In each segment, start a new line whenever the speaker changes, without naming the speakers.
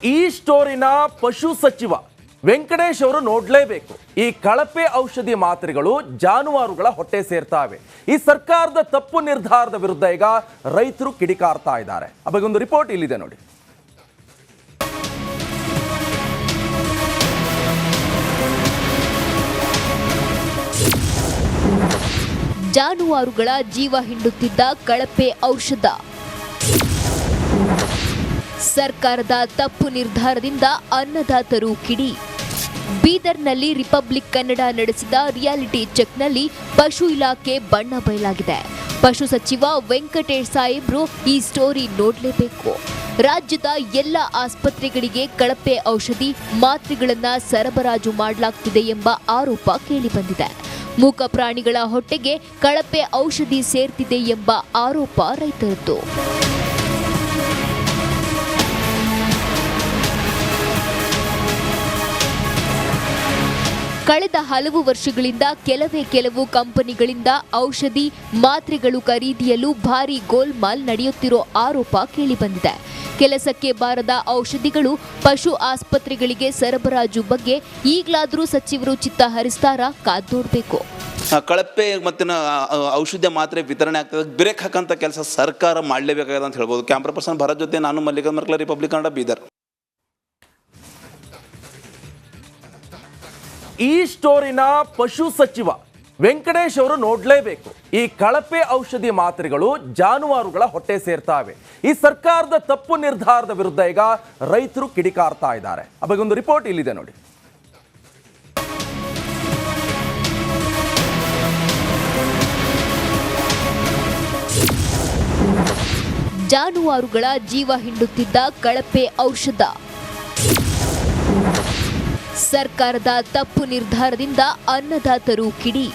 ಈ ಸ್ಟೋರಿನ ಪಶು ಸಚಿವ ವೆಂಕಟೇಶ್ ಅವರು ನೋಡಲೇಬೇಕು. ಈ ಕಳಪೆ ಔಷಧಿ ಮಾತ್ರೆಗಳು ಜಾನುವಾರುಗಳ ಹೊಟ್ಟೆ ಸೇರ್ತಾವೆ. ಈ ಸರ್ಕಾರದ ತಪ್ಪು ನಿರ್ಧಾರದ ವಿರುದ್ಧ ಈಗ ರೈತರು ಕಿಡಿಕಾರ್ತಾ ಇದ್ದಾರೆ. ಆ ಬಗ್ಗೆ ಒಂದು ರಿಪೋರ್ಟ್ ಇಲ್ಲಿದೆ ನೋಡಿ.
ಜಾನುವಾರುಗಳ ಜೀವ ಹಿಂಡುತ್ತಿದ್ದ ಕಳಪೆ ಔಷಧ. ಸರ್ಕಾರದ ತಪ್ಪು ನಿರ್ಧಾರದಿಂದ ಅನ್ನದಾತರು ಕಿಡಿ. ಬೀದರ್ನಲ್ಲಿ ರಿಪಬ್ಲಿಕ್ ಕನ್ನಡ ನಡೆಸಿದ ರಿಯಾಲಿಟಿ ಚೆಕ್ನಲ್ಲಿ ಪಶು ಇಲಾಖೆ ಬಣ್ಣ ಬಯಲಾಗಿದೆ. ಪಶು ಸಚಿವ ವೆಂಕಟೇಶ್ ಸಾಹೇಬ್ರು ಈ ಸ್ಟೋರಿ ನೋಡಲೇಬೇಕು. ರಾಜ್ಯದ ಎಲ್ಲ ಆಸ್ಪತ್ರೆಗಳಿಗೆ ಕಳಪೆ ಔಷಧಿ ಮಾತ್ರೆಗಳನ್ನು ಸರಬರಾಜು ಮಾಡಲಾಗ್ತಿದೆ ಎಂಬ ಆರೋಪ ಕೇಳಿಬಂದಿದೆ. ಮೂಕ ಪ್ರಾಣಿಗಳ ಹೊಟ್ಟೆಗೆ ಕಳಪೆ ಔಷಧಿ ಸೇರ್ತಿದೆ ಎಂಬ ಆರೋಪ ರೈತರದ್ದು. ಕಳೆದ ಹಲವು ವರ್ಷಗಳಿಂದ ಕೆಲವು ಕಂಪನಿಗಳಿಂದ ಔಷಧಿ ಮಾತ್ರೆಗಳು ಖರೀದಿಯಲು ಭಾರೀ ಗೋಲ್ಮಾಲ್ ನಡೆಯುತ್ತಿರೋ ಆರೋಪ ಕೇಳಿಬಂದಿದೆ. ಕೆಲಸಕ್ಕೆ ಬಾರದ ಔಷಧಿಗಳು ಪಶು ಆಸ್ಪತ್ರೆಗಳಿಗೆ ಸರಬರಾಜು ಬಗ್ಗೆ ಈಗಲಾದರೂ ಸಚಿವರು ಚಿತ್ತ ಹರಿಸ್ತಾರಾ? ಕಾದ್ ನೋಡಬೇಕು.
ಕಳಪೆ ಮತ್ತು ಔಷಧ ಮಾತ್ರೆ ವಿತರಣೆ ಆಗ್ತದೆ, ಬ್ರೇಕ್ ಹಾಕಂತ ಕೆಲಸ ಸರ್ಕಾರ ಮಾಡಲೇಬೇಕಾಗಿದೆ ಅಂತ ಹೇಳ್ಬೋದು. ಕ್ಯಾಮ್ರಾ ಪರ್ಸನ್ ಭರತ್ ಜೊತೆ ನಾನು ಮಲ್ಲಿಕಾರ್ಜುನ ಮರ್ಕಲ, ರಿಪಬ್ಲಿಕ್ ಕನ್ನಡ, ಬೀದರ್.
ಈ ಸ್ಟೋರಿನ ಪಶು ಸಚಿವ ವೆಂಕಟೇಶ್ ಅವರು ನೋಡಲೇಬೇಕು. ಈ ಕಳಪೆ ಔಷಧಿ ಮಾತ್ರೆಗಳು ಜಾನುವಾರುಗಳ ಹೊಟ್ಟೆ ಸೇರ್ತಾವೆ. ಈ ಸರ್ಕಾರದ ತಪ್ಪು ನಿರ್ಧಾರದ ವಿರುದ್ಧ ಈಗ ರೈತರು ಕಿಡಿಕಾರ್ತಾ ಇದ್ದಾರೆ. ಆ ಬಗ್ಗೆ ಒಂದು ರಿಪೋರ್ಟ್ ಇಲ್ಲಿದೆ ನೋಡಿ.
ಜಾನುವಾರುಗಳ ಜೀವ ಹಿಂಡುತ್ತಿದ್ದ ಕಳಪೆ ಔಷಧ. ಸರ್ಕಾರದ ತಪ್ಪು ನಿರ್ಧಾರದಿಂದ ಅನ್ನದಾತರು ಕಿಡಿ.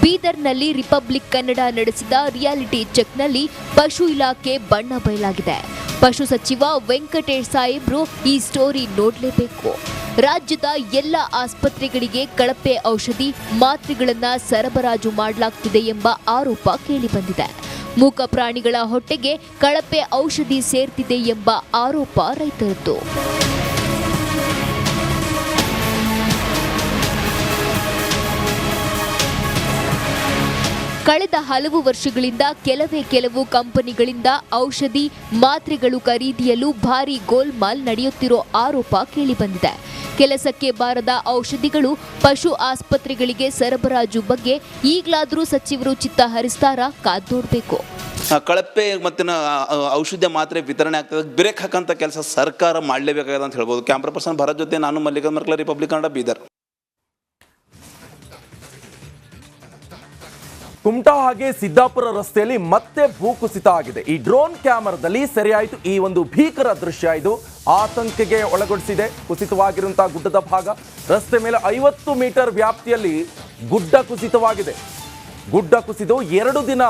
ಬೀದರ್ನಲ್ಲಿ ರಿಪಬ್ಲಿಕ್ ಕನ್ನಡ ನಡೆಸಿದ ರಿಯಾಲಿಟಿ ಚೆಕ್ನಲ್ಲಿ ಪಶು ಇಲಾಖೆ ಬಣ್ಣ ಬಯಲಾಗಿದೆ. ಪಶು ಸಚಿವ ವೆಂಕಟೇಶ್ ಸಾಹೇಬ್ರು ಈ ಸ್ಟೋರಿ ನೋಡಲೇಬೇಕು. ರಾಜ್ಯದ ಎಲ್ಲ ಆಸ್ಪತ್ರೆಗಳಿಗೆ ಕಳಪೆ ಔಷಧಿ ಮಾತ್ರೆಗಳನ್ನು ಸರಬರಾಜು ಮಾಡಲಾಗ್ತಿದೆ ಎಂಬ ಆರೋಪ ಕೇಳಿಬಂದಿದೆ. ಮೂಕ ಪ್ರಾಣಿಗಳ ಹೊಟ್ಟೆಗೆ ಕಳಪೆ ಔಷಧಿ ಸೇರ್ತಿದೆ ಎಂಬ ಆರೋಪ ರೈತರದ್ದು. ಕಳೆದ ಹಲವು ವರ್ಷಗಳಿಂದ ಕೆಲವು ಕಂಪನಿಗಳಿಂದ ಔಷಧಿ ಮಾತ್ರೆಗಳು ಖರೀದಿಯಲು ಭಾರೀ ಗೋಲ್ಮಾಲ್ ನಡೆಯುತ್ತಿರೋ ಆರೋಪ ಕೇಳಿಬಂದಿದೆ. ಕೆಲಸಕ್ಕೆ ಬಾರದ ಔಷಧಿಗಳು ಪಶು ಆಸ್ಪತ್ರೆಗಳಿಗೆ ಸರಬರಾಜು ಬಗ್ಗೆ ಈಗಲಾದರೂ ಸಚಿವರು ಚಿತ್ತ ಹರಿಸ್ತಾರಾ? ಕಾದ್ ನೋಡಬೇಕು.
ಕಳಪೆ ಮತ್ತು ಔಷಧ ಮಾತ್ರೆ ವಿತರಣೆ ಆಗ್ತದೆ, ಬ್ರೇಕ್ ಹಾಕಂತ ಕೆಲಸ ಸರ್ಕಾರ ಮಾಡಲೇಬೇಕಾಗಿದೆ ಅಂತ ಹೇಳ್ಬೋದು. ಕ್ಯಾಮ್ರಾ ಪರ್ಸನ್ ಭರತ್ ಜೊತೆ ನಾನು ಮಲ್ಲಿಕಾರ್ಜುನ ಮರ್ಕಲ, ರಿಪಬ್ಲಿಕ್ ಕನ್ನಡ, ಬೀದರ್.
ಕುಮಟಾ ಹಾಗೆ ಸಿದ್ದಾಪುರ ರಸ್ತೆಯಲ್ಲಿ ಮತ್ತೆ ಭೂಕುಸಿತ ಆಗಿದೆ. ಈ ಡ್ರೋನ್ ಕ್ಯಾಮರಾದಲ್ಲಿ ಸೆರೆಯಾಯಿತು ಈ ಒಂದು ಭೀಕರ ದೃಶ್ಯ. ಇದು ಆತಂಕಕ್ಕೆ ಒಳಗೊಳಿಸಿದೆ. ಕುಸಿತವಾಗಿರುವಂತಹ ಗುಡ್ಡದ ಭಾಗ, ರಸ್ತೆ ಮೇಲೆ 50 ಮೀಟರ್ ವ್ಯಾಪ್ತಿಯಲ್ಲಿ ಗುಡ್ಡ ಕುಸಿತವಾಗಿದೆ. ಗುಡ್ಡ ಕುಸಿದು 2 ದಿನ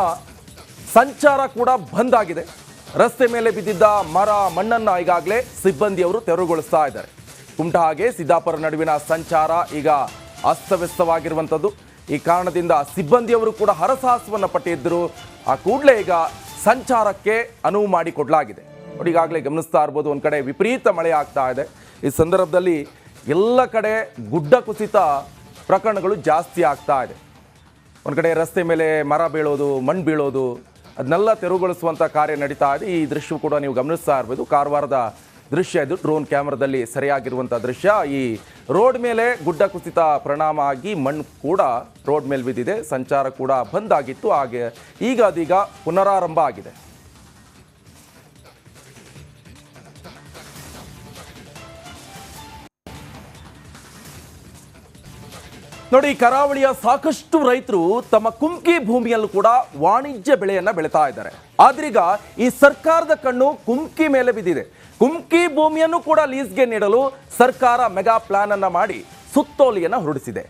ಸಂಚಾರ ಕೂಡ ಬಂದ್ ಆಗಿದೆ. ರಸ್ತೆ ಮೇಲೆ ಬಿದ್ದಿದ್ದ ಮರ ಮಣ್ಣನ್ನ ಈಗಾಗಲೇ ಸಿಬ್ಬಂದಿಯವರು ತೆರವುಗೊಳಿಸ್ತಾ ಇದ್ದಾರೆ. ಕುಮಟಾ ಹಾಗೆ ಸಿದ್ದಾಪುರ ನಡುವಿನ ಸಂಚಾರ ಈಗ ಅಸ್ತವ್ಯಸ್ತವಾಗಿರುವಂಥದ್ದು. ಈ ಕಾರಣದಿಂದ ಸಿಬ್ಬಂದಿಯವರು ಕೂಡ ಹರಸಾಹಸವನ್ನು ಪಟ್ಟಿದ್ದರು. ಆ ಕೂಡಲೇ ಈಗ ಸಂಚಾರಕ್ಕೆ ಅನುವು ಮಾಡಿಕೊಡಲಾಗಿದೆ. ನೋಡಿ, ಈಗಾಗಲೇ ಗಮನಿಸ್ತಾ ಇರ್ಬೋದು, ಒಂದು ಕಡೆ ವಿಪರೀತ ಮಳೆ ಆಗ್ತಾ ಇದೆ. ಈ ಸಂದರ್ಭದಲ್ಲಿ ಎಲ್ಲ ಕಡೆ ಗುಡ್ಡ ಕುಸಿತ ಪ್ರಕರಣಗಳು ಜಾಸ್ತಿ ಆಗ್ತಾ ಇದೆ. ಒಂದು ಕಡೆ ರಸ್ತೆ ಮೇಲೆ ಮರ ಬೀಳೋದು, ಮಣ್ಣು ಬೀಳೋದು, ಅದನ್ನೆಲ್ಲ ತೆರವುಗೊಳಿಸುವಂಥ ಕಾರ್ಯ ನಡೀತಾ ಇದೆ. ಈ ದೃಶ್ಯ ಕೂಡ ನೀವು ಗಮನಿಸ್ತಾ ಇರ್ಬೋದು. ಕಾರವಾರದ ದೃಶ್ಯ ಇದು, ಡ್ರೋನ್ ಕ್ಯಾಮರಾದಲ್ಲಿ ಸರಿಯಾಗಿರುವಂಥ ದೃಶ್ಯ. ಈ ರೋಡ್ ಮೇಲೆ ಗುಡ್ಡ ಕುಸಿತ ಪರಿಣಾಮ ಆಗಿ ಮಣ್ಣು ಕೂಡ ರೋಡ್ ಮೇಲೆ ಬಿದ್ದಿದೆ. ಸಂಚಾರ ಕೂಡ ಬಂದ್ ಆಗಿತ್ತು. ಹಾಗೆ ಈಗ ಅದೀಗ ಪುನರಾರಂಭ ಆಗಿದೆ. ನೋಡಿ, ಕರಾವಳಿಯ ಸಾಕಷ್ಟು ರೈತರು ತಮ್ಮ ಕುಮ್ಕಿ ಭೂಮಿಯಲ್ಲೂ ಕೂಡ ವಾಣಿಜ್ಯ ಬೆಳೆಯನ್ನ ಬೆಳೀತಾ ಇದ್ದಾರೆ. ಆದ್ರೀಗ ಈ ಸರ್ಕಾರದ ಕಣ್ಣು ಕುಮ್ಕಿ ಮೇಲೆ ಬಿದ್ದಿದೆ. ಕುಮ್ಕಿ ಭೂಮಿಯನ್ನು ಕೂಡ ಲೀಸ್ಗೆ ನೀಡಲು ಸರ್ಕಾರ ಮೆಗಾ ಪ್ಲಾನ್ ಅನ್ನ ಮಾಡಿ ಸುತ್ತೋಲೆಯನ್ನ ಹೊರಡಿಸಿದೆ.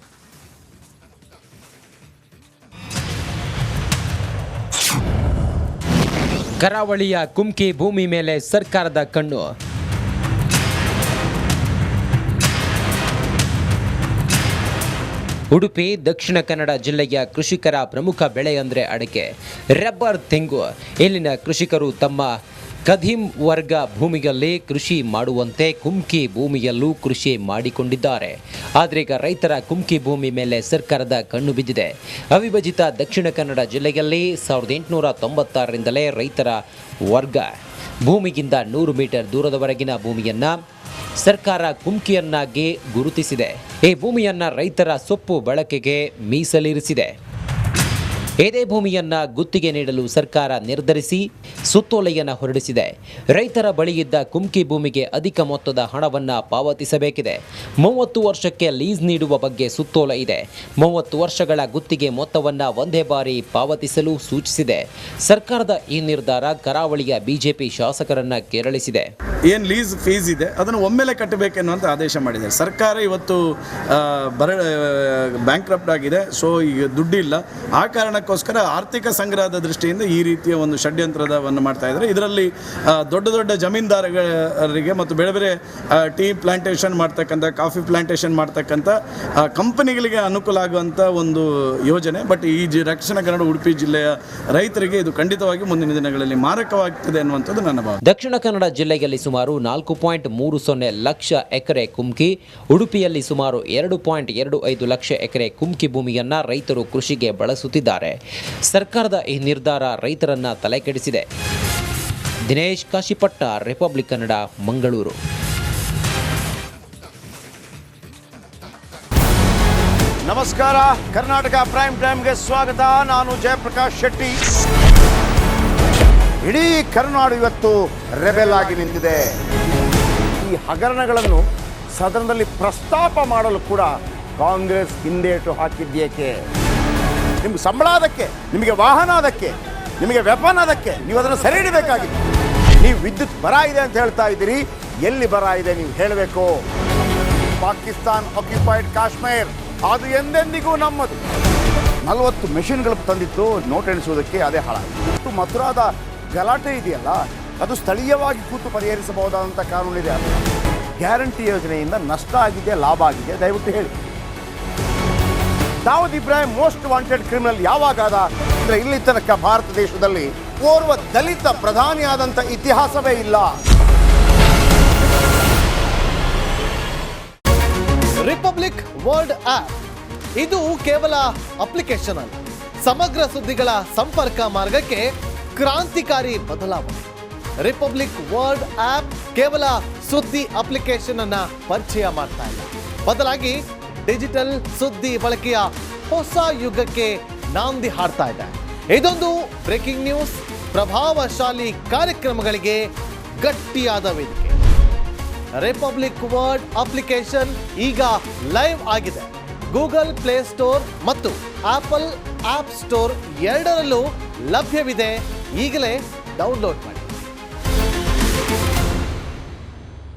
ಕರಾವಳಿಯ ಕುಮ್ಕಿ ಭೂಮಿ ಮೇಲೆ ಸರ್ಕಾರದ ಕಣ್ಣು. ಉಡುಪಿ ದಕ್ಷಿಣ ಕನ್ನಡ ಜಿಲ್ಲೆಯ ಕೃಷಿಕರ ಪ್ರಮುಖ ಬೆಳೆ ಅಂದರೆ ಅಡಿಕೆ, ರಬ್ಬರ್ ತೆಂಗು. ಇಲ್ಲಿನ ಕೃಷಿಕರು ತಮ್ಮ ಕದೀಂ ವರ್ಗ ಭೂಮಿಯಲ್ಲಿ ಕೃಷಿ ಮಾಡುವಂತೆ ಕುಮ್ಕಿ ಭೂಮಿಯಲ್ಲೂ ಕೃಷಿ ಮಾಡಿಕೊಂಡಿದ್ದಾರೆ. ಆದರೆ ಈಗ ರೈತರ ಕುಮ್ಕಿ ಭೂಮಿ ಮೇಲೆ ಸರ್ಕಾರದ ಕಣ್ಣು ಬಿದ್ದಿದೆ. ಅವಿಭಜಿತ ದಕ್ಷಿಣ ಕನ್ನಡ ಜಿಲ್ಲೆಯಲ್ಲಿ 1896ರಿಂದಲೇ ರೈತರ ವರ್ಗ ಭೂಮಿಗಿಂತ 100 ಮೀಟರ್ ದೂರದವರೆಗಿನ ಭೂಮಿಯನ್ನ ಸರ್ಕಾರ ಕುಮ್ಕಿಯನ್ನಾಗಿ ಗುರುತಿಸಿದೆ. ಈ ಭೂಮಿಯನ್ನ ರೈತರ ಸೊಪ್ಪು ಬಳಕೆಗೆ ಮೀಸಲಿರಿಸಿದೆ. ಇದೇ ಭೂಮಿಯನ್ನ ಗುತ್ತಿಗೆ ನೀಡಲು ಸರ್ಕಾರ ನಿರ್ಧರಿಸಿ ಸುತ್ತೋಲೆಯನ್ನು ಹೊರಡಿಸಿದೆ. ರೈತರ ಬಳಿಯಿದ್ದ ಕುಮ್ಕಿ ಭೂಮಿಗೆ ಅಧಿಕ ಮೊತ್ತದ ಹಣವನ್ನು ಪಾವತಿಸಬೇಕಿದೆ. 30 ವರ್ಷಕ್ಕೆ ಲೀಸ್ ನೀಡುವ ಬಗ್ಗೆ ಸುತ್ತೋಲೆ ಇದೆ. 30 ವರ್ಷಗಳ ಗುತ್ತಿಗೆ ಮೊತ್ತವನ್ನು ಒಂದೇ ಬಾರಿ ಪಾವತಿಸಲು ಸೂಚಿಸಿದೆ. ಸರ್ಕಾರದ ಈ ನಿರ್ಧಾರ ಕರಾವಳಿಯ ಬಿಜೆಪಿ ಶಾಸಕರನ್ನ ಕೆರಳಿಸಿದೆ.
ಏನು ಲೀಸ್ ಫೀಸ್ ಇದೆ ಅದನ್ನು ಒಮ್ಮೆಲೆ ಕಟ್ಟಬೇಕೆನ್ನುವಂಥ ಆದೇಶ ಮಾಡಿದೆ ಸರ್ಕಾರ. ಇವತ್ತು ಬ್ಯಾಂಕ್ರಪ್ಟ್ ಆಗಿದೆ. ಸೊ ಈಗ ದುಡ್ಡಿಲ್ಲ. ಆ ಕಾರಣಕ್ಕೋಸ್ಕರ ಆರ್ಥಿಕ ಸಂಗ್ರಹದ ದೃಷ್ಟಿಯಿಂದ ಈ ರೀತಿಯ ಒಂದು ಷಡ್ಯಂತ್ರವನ್ನು ಮಾಡ್ತಾ ಇದ್ದಾರೆ. ಇದರಲ್ಲಿ ದೊಡ್ಡ ದೊಡ್ಡ ಜಮೀನ್ದಾರರಿಗೆ ಮತ್ತು ಬೇರೆ ಬೇರೆ ಟೀ ಪ್ಲಾಂಟೇಷನ್ ಮಾಡ್ತಕ್ಕಂಥ, ಕಾಫಿ ಪ್ಲಾಂಟೇಷನ್ ಮಾಡ್ತಕ್ಕಂಥ ಕಂಪನಿಗಳಿಗೆ ಅನುಕೂಲ ಆಗುವಂಥ ಒಂದು ಯೋಜನೆ. ಬಟ್ ಈ ದಕ್ಷಿಣ ಕನ್ನಡ ಉಡುಪಿ ಜಿಲ್ಲೆಯ ರೈತರಿಗೆ ಇದು ಖಂಡಿತವಾಗಿ ಮುಂದಿನ ದಿನಗಳಲ್ಲಿ ಮಾರಕವಾಗ್ತದೆ ಅನ್ನುವಂಥದ್ದು ನನ್ನ ಭಾವನೆ.
ದಕ್ಷಿಣ ಕನ್ನಡ ಜಿಲ್ಲೆಯಲ್ಲಿ ಸುಮಾರು 4.30 ಲಕ್ಷ ಎಕರೆ ಕುಮ್ಕಿ, ಉಡುಪಿಯಲ್ಲಿ ಸುಮಾರು 2.25 ಲಕ್ಷ ಎಕರೆ ಕುಮ್ಕಿ ಭೂಮಿಯನ್ನ ರೈತರು ಕೃಷಿಗೆ ಬಳಸುತ್ತಿದ್ದಾರೆ. ಸರ್ಕಾರದ ಈ ನಿರ್ಧಾರ ರೈತರನ್ನ ತಲೆಕೆಡಿಸಿದೆ. ದಿನೇಶ್ ಕಾಶಿಪಟ್ಟ, ರಿಪಬ್ಲಿಕ್ ಕನ್ನಡ, ಮಂಗಳೂರು.
ನಮಸ್ಕಾರ, ಕರ್ನಾಟಕ ಪ್ರೈಮ್ ಟೈಮ್ಗೆ ಸ್ವಾಗತ. ನಾನು ಜಯಪ್ರಕಾಶ್ ಶೆಟ್ಟಿ. ಇಡೀ ಕರ್ನಾಡು ಇವತ್ತು ರೆಬೆಲ್ ಆಗಿ ನಿಂತಿದೆ. ಈ ಹಗರಣಗಳನ್ನು ಸದನದಲ್ಲಿ ಪ್ರಸ್ತಾಪ ಮಾಡಲು ಕೂಡ ಕಾಂಗ್ರೆಸ್ ಹಿಂದೇಟು ಹಾಕಿದ್ದೇಕೆ? ನಿಮ್ಗೆ ಸಂಬಳ ಅದಕ್ಕೆ, ನಿಮಗೆ ವಾಹನ ಅದಕ್ಕೆ, ನಿಮಗೆ ವೆಪನ್ ಅದಕ್ಕೆ, ನೀವು ಅದನ್ನು ಸೆರೆ ಹಿಡಿಬೇಕಾಗಿತ್ತು. ನೀವು ವಿದ್ಯುತ್ ಬರ ಇದೆ ಅಂತ ಹೇಳ್ತಾ ಇದ್ದೀರಿ. ಎಲ್ಲಿ ಬರ ಇದೆ ನೀವು ಹೇಳಬೇಕು. ಪಾಕಿಸ್ತಾನ್ ಆಕ್ಯುಪೈಡ್ ಕಾಶ್ಮೀರ್ ಅದು ಎಂದೆಂದಿಗೂ ನಮ್ಮದು. 40 ಮೆಷಿನ್ಗಳು ತಂದಿತ್ತು ನೋಟ್ ಎಣಿಸುವುದಕ್ಕೆ, ಅದೇ ಹಾಳಾಗಿದೆ. ಮಥುರಾದ ಗಲಾಟೆ ಇದೆಯಲ್ಲ, ಅದು ಸ್ಥಳೀಯವಾಗಿ ಕೂತು ಪರಿಹರಿಸಬಹುದಾದಂಥ ಕಾನೂನಿದೆ. ಗ್ಯಾರಂಟಿ ಯೋಜನೆಯಿಂದ ನಷ್ಟ ಆಗಿದೆ, ಲಾಭ ಆಗಿದೆ, ದಯವಿಟ್ಟು ಹೇಳಿ. Dawood Ibrahim most wanted criminal ಯಾವಾಗಾದ ಅಂದರೆ ಇಲ್ಲಿ ತನಕ ಭಾರತ ದೇಶದಲ್ಲಿ ಓರ್ವ ದಲಿತ ಪ್ರಧಾನಿಯಾದಂಥ ಇತಿಹಾಸವೇ ಇಲ್ಲ.
ರಿಪಬ್ಲಿಕ್ ವರ್ಲ್ಡ್ ಆಪ್ ಇದು ಕೇವಲ ಅಪ್ಲಿಕೇಶನ್ ಅಲ್ಲ, ಸಮಗ್ರ ಸುದ್ದಿಗಳ ಸಂಪರ್ಕ ಮಾರ್ಗಕ್ಕೆ ಕ್ರಾಂತಿಕಾರಿ ಬದಲಾವಣೆ. ರಿಪಬ್ಲಿಕ್ ವರ್ಲ್ಡ್ ಆಪ್ ಕೇವಲ ಸುದ್ದಿ ಅಪ್ಲಿಕೇಶನ್ ಅನ್ನ ಪರಿಚಯ ಮಾಡ್ತಾ ಇಲ್ಲ, ಬದಲಾಗಿ ಡಿಜಿಟಲ್ ಸುದ್ದಿ ಬಳಕೆಯ ಹೊಸ ಯುಗಕ್ಕೆ ನಾಂದಿ ಹಾಡ್ತಾ ಇದೆ. ಇದೊಂದು ಬ್ರೇಕಿಂಗ್ ನ್ಯೂಸ್, ಪ್ರಭಾವಶಾಲಿ ಕಾರ್ಯಕ್ರಮಗಳಿಗೆ ಗಟ್ಟಿಯಾದ ವೇದಿಕೆ. ರಿಪಬ್ಲಿಕ್ ವರ್ಲ್ಡ್ ಅಪ್ಲಿಕೇಶನ್ ಈಗ ಲೈವ್ ಆಗಿದೆ. ಗೂಗಲ್ ಪ್ಲೇ ಸ್ಟೋರ್ ಮತ್ತು ಆಪಲ್ ಆಪ್ ಸ್ಟೋರ್ ಎರಡರಲ್ಲೂ ಲಭ್ಯವಿದೆ. ಈಗಲೇ ಡೌನ್ಲೋಡ್ ಮಾಡಿ.